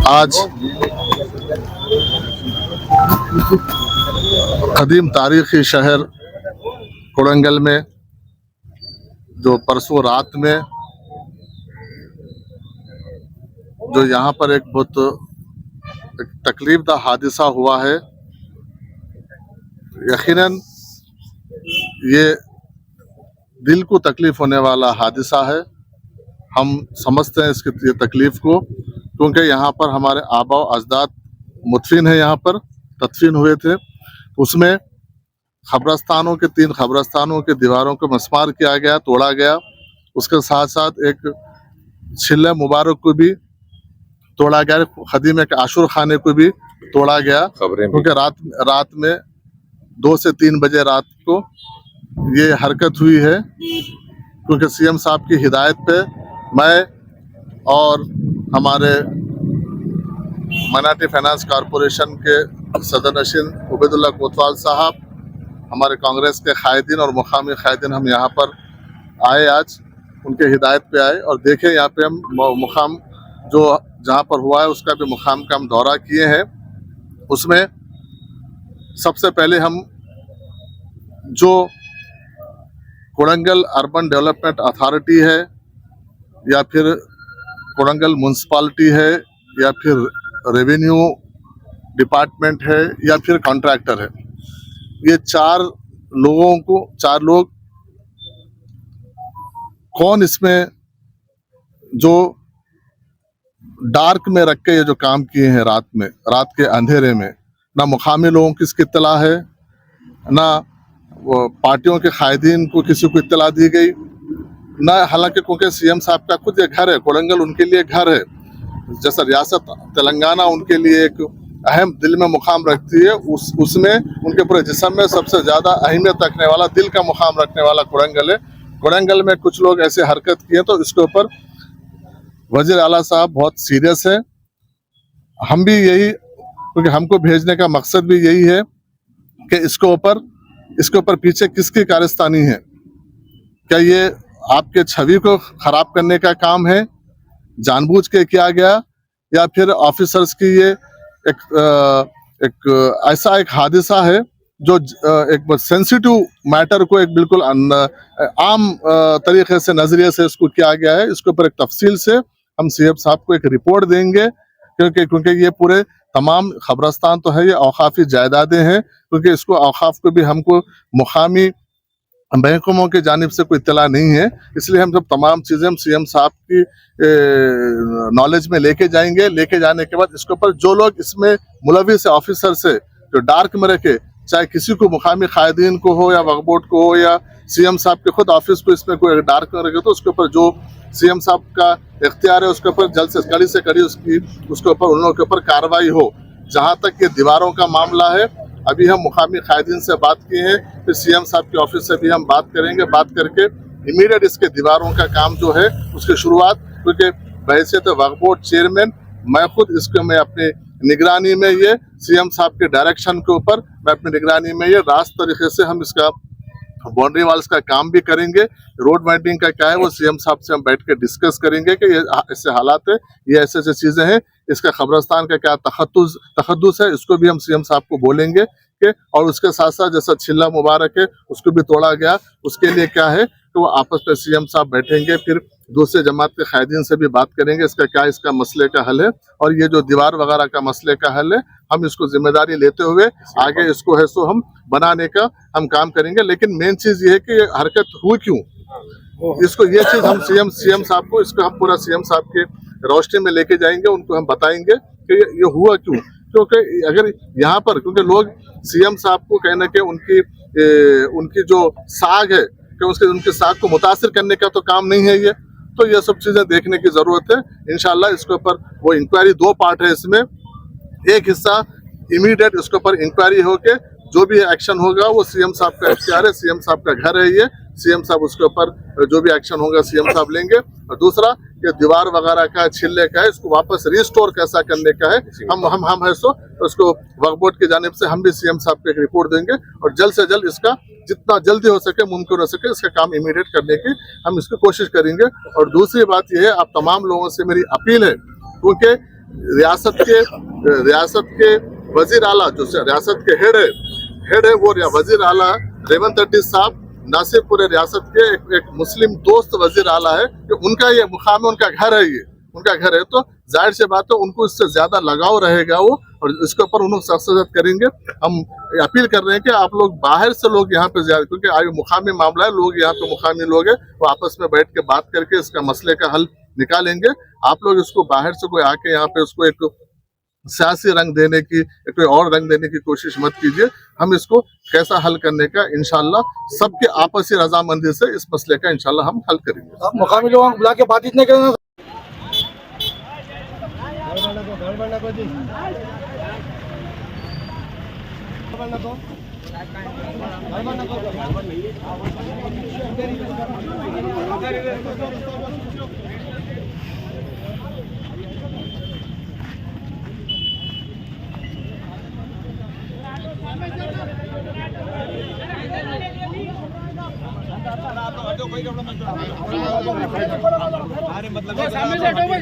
आज कदीम तारीखी शहर कोडंगल में जो परसों रात में जो यहाँ पर एक बहुत तकलीफदा हादसा हुआ है, यकीनन ये दिल को तकलीफ होने वाला हादसा है। हम समझते हैं इसकी ये तकलीफ को, क्योंकि यहाँ पर हमारे आबा अजदाद मुदफिन है, यहाँ पर तदफीन हुए थे। उसमें खबरस्तानों के 3 खबरस्तानों के दीवारों को मस्मार किया गया, तोड़ा गया। उसके साथ साथ एक छिल्ले मुबारक को भी तोड़ा गया, खदीम एक आशुर खाने को भी तोड़ा गया, क्योंकि रात में 2 से 3 बजे रात को ये हरकत हुई है। क्योंकि सीएम साहब की हिदायत पे मैं और हमारे माइनॉरिटी फाइनेंस कॉरपोरेशन के सदर नशीन उबैदुल्लाह कोतवाल साहब, हमारे कांग्रेस के कायदीन और मुकामी कायदीन हम यहाँ पर आए, आज उनके हिदायत पे आए और देखे यहाँ पे हम मुकाम जो जहाँ पर हुआ है उसका भी मुकाम का हम दौरा किए हैं। उसमें सबसे पहले हम जो कोडंगल अर्बन डेवलपमेंट अथॉरिटी है या फिर कोडंगल म्यूनसिपालिटी है या फिर रेवेन्यू डिपार्टमेंट है या फिर कॉन्ट्रैक्टर है, ये 4 लोग कौन इसमें जो डार्क में रख के ये जो काम किए हैं रात के अंधेरे में, ना मुकामी लोगों की इसकी इत्तला है, ना पार्टियों के कायदीन को किसी को इत्तला दी गई, ना हालांकि क्योंकि सीएम साहब का खुद ये घर है, कोडंगल उनके लिए घर है, जैसा रियासत तेलंगाना उनके लिए एक अहम दिल में मुकाम रखती है, उसमें उनके पूरे जिस्म में सबसे ज़्यादा अहमियत रखने वाला, दिल का मुकाम रखने वाला कोडंगल है। कोडंगल में कुछ लोग ऐसे हरकत किए तो इसके ऊपर वज़ीर आला साहब बहुत सीरियस है। हम भी यही, क्योंकि हमको भेजने का मकसद भी यही है कि इसके ऊपर पीछे किसकी कारस्तानी है। क्या ये आपके छवि को खराब करने का काम है, जानबूझ के किया गया, या फिर ऑफिसर्स की ये एक ऐसा एक हादसा है जो एक सेंसिटिव मैटर को एक बिल्कुल आम तरीके से नजरिए से इसको किया गया है। इसके ऊपर एक तफसील से हम सीएम साहब को एक रिपोर्ट देंगे, क्योंकि ये पूरे तमाम खबरस्तान तो है, ये औकाफी जायदादें हैं, क्योंकि इसको औकाफ को भी हमको मुकामी महकमों की जानिब से कोई इत्तला नहीं है, इसलिए हम सब तमाम चीज़ें हम सीएम साहब की नॉलेज में लेके जाएंगे। लेके जाने के बाद इसके ऊपर जो लोग इसमें मुलविस ऑफिसर से जो डार्क में रखे, चाहे किसी को मुकामी कायदीन को हो या वक्फ बोर्ड को हो या सीएम साहब के खुद ऑफिस को इसमें कोई डार्क में रखे, तो उसके ऊपर जो सीएम साहब का इख्तियार है उसके ऊपर जल्द से कड़ी उसके ऊपर उन लोगों के ऊपर कार्रवाई हो। जहाँ तक ये दीवारों का मामला है, अभी हम मुकामी कायदीन से बात किए हैं, फिर सीएम साहब के ऑफिस से भी हम बात करेंगे। बात करके इमीडिएट इसके दीवारों का काम जो है उसकी शुरुआत, क्योंकि बहैसियत वक्फ बोर्ड चेयरमैन मैं खुद इसको मैं अपनी निगरानी में ये सीएम साहब के डायरेक्शन के ऊपर मैं अपनी निगरानी में ये रास्त तरीके से हम इसका बाउंड्री वाल्स का काम भी करेंगे। रोड वाइडनिंग का क्या है वो सीएम साहब से हम बैठ के डिस्कस करेंगे कि ये ऐसे हालात है, ये ऐसे चीज़ें हैं, इसका खबरस्तान का क्या तखद्दुस है, इसको भी हम सीएम साहब को बोलेंगे कि, और उसके साथ साथ जैसा छिल्ला मुबारक है उसको भी तोड़ा गया, उसके लिए क्या है कि वो आपस में सीएम साहब बैठेंगे, फिर दूसरे जमात के कायदीन से भी बात करेंगे इसका मसले का हल है, और ये जो दीवार वगैरह का मसले का हल है हम इसको जिम्मेदारी लेते हुए आगे इसको है सो हम बनाने का हम काम करेंगे। लेकिन मेन चीज़ ये है कि ये हरकत हुई क्यों, इसको ये चीज़ हम सीएम साहब को इसको हम पूरा सीएम साहब के रोशनी में लेके जाएंगे, उनको हम बताएंगे कि ये हुआ क्यों। क्योंकि अगर यहाँ पर क्योंकि लोग सीएम साहब को कहने के उनकी जो साख है कि उनके साख को मुतासिर करने का तो काम नहीं है ये, तो ये सब चीज़ें देखने की ज़रूरत है। इंशाल्लाह इसके ऊपर वो इंक्वायरी 2 पार्ट है, इसमें एक हिस्सा इमीडिएट इसके ऊपर इंक्वायरी होके जो भी एक्शन होगा वो सीएम साहब का इख्तियार है, सीएम साहब का घर है ये, सीएम साहब उसके ऊपर जो भी एक्शन होगा सीएम साहब लेंगे। और दूसरा ये दीवार वगैरह का छिल्ले का है, इसको वापस रिस्टोर कैसा करने का है, हम है सो उसको वक्फ बोर्ड की जानिब से हम भी सीएम साहब को एक रिपोर्ट देंगे और जल्द से जल्द इसका जितना जल्दी हो सके मुमकिन हो सके इसका काम इमीडिएट करने की हम इसकी कोशिश करेंगे। और दूसरी बात यह है, आप तमाम लोगों से मेरी अपील है, क्योंकि रियासत के वजीर आला जो रियासत के हेड है वो वजीर आला रेवंत रेड्डी साहब न सिर्फ पूरे रियासत के एक मुस्लिम दोस्त वजीर आला है कि उनका ये मुकाम है, उनका घर है, ये उनका घर है, तो जाहिर सी बात है उनको इससे ज्यादा लगाव रहेगा वो, और इसके ऊपर उन्होंने सख्त करेंगे। हम अपील कर रहे हैं कि आप लोग बाहर से लोग यहाँ पे ज्यादा, क्योंकि आयु मुकामी मामला है, लोग यहाँ पे मुकामी लोग हैं, वो आपस में बैठ के बात करके इसका मसले का हल निकालेंगे। आप लोग इसको बाहर से कोई आके यहाँ पे उसको एक सियासी रंग देने की, कोई और रंग देने की कोशिश मत कीजिए। हम इसको कैसा हल करने का इंशाल्लाह सबके आपसी रजामंदी से इस मसले का इंशाल्लाह हम हल करेंगे। आप मुकामी लोगों को बुला के बातचीत नहीं करना। अरे मतलब सामने से हटो भाई।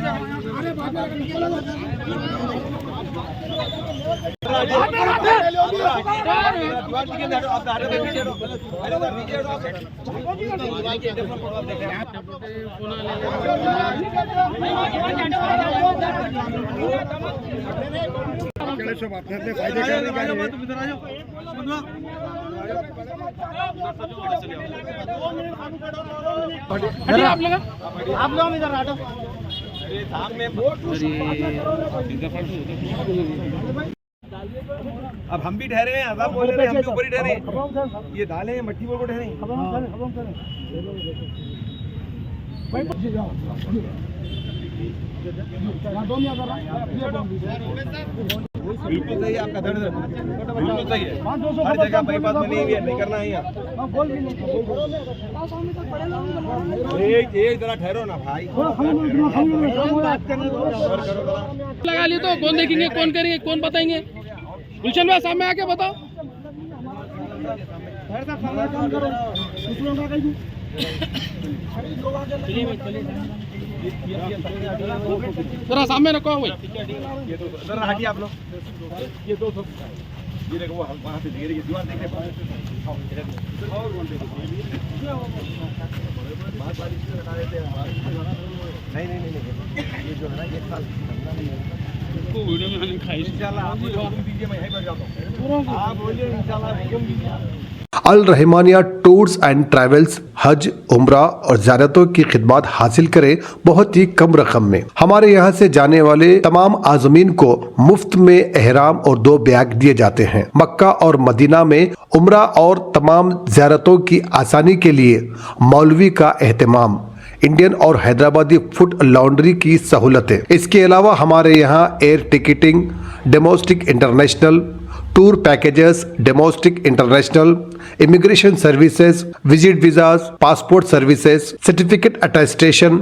अरे आप लोग इधर हटो। अब हम भी ठहरे हैं, आप बोल रहे हैं हम भी ऊपर ही ठहरे हैं। ये दाल है मट्टी बोल को ठहरे। बिल्कुल सही है आपका दर्द, बिल्कुल सही है। हर जगह बाईपास में नहीं करना है यहाँ। एक जरा ठहरो ना भाई। लगा ली तो कौन देखेंगे, कौन करेंगे, कौन बताएंगे? गुलशन भाई सामने आके बताओ। जरा सामने रखो भाई। ये तो सर हटिए आप लोग। ये दो ये देखो वहाँ से दीवार देख रहे नहीं ये जो है ना ये साल वीडियो में हमने खाई। इंशाल्लाह आप मुझे हुक्म दीजिए, मैं यहीं पर जाता हूँ। आप बोलिए इंशाल्लाह हुक्म दीजिए। अल रहमानिया टूर्स एंड ट्रैवल्स हज, उम्रा और ज़ियारतों की खिदमत हासिल करें बहुत ही कम रकम में। हमारे यहाँ से जाने वाले तमाम आज़मीन को मुफ्त में एहराम और 2 बैग दिए जाते हैं। मक्का और मदीना में उम्रा और तमाम ज़ियारतों की आसानी के लिए मौलवी का एहतमाम, इंडियन और हैदराबादी फुट लॉन्ड्री की सहूलतें। इसके अलावा हमारे यहाँ air ticketing, domestic international tour packages, domestic international, immigration services, visit visas, passport services, certificate attestation,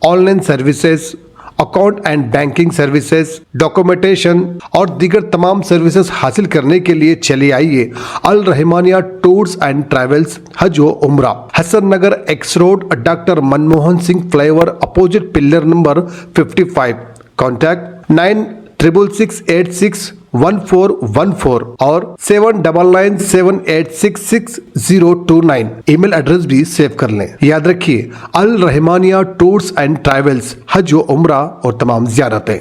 online services, account and banking services, documentation और दीगर तमाम सर्विसेज हासिल करने के लिए चले आइए Al Rahmania tours and travels हज व उम्रा, Hasan Nagar X road, doctor Manmohan Singh flyover opposite pillar number 55। Contact 9666861414 और 7997866029। ईमेल एड्रेस भी सेव कर लें। याद रखिए अल रहमानिया टूर्स एंड ट्रैवल्स हज व उम्रा और तमाम ज़ियारतें।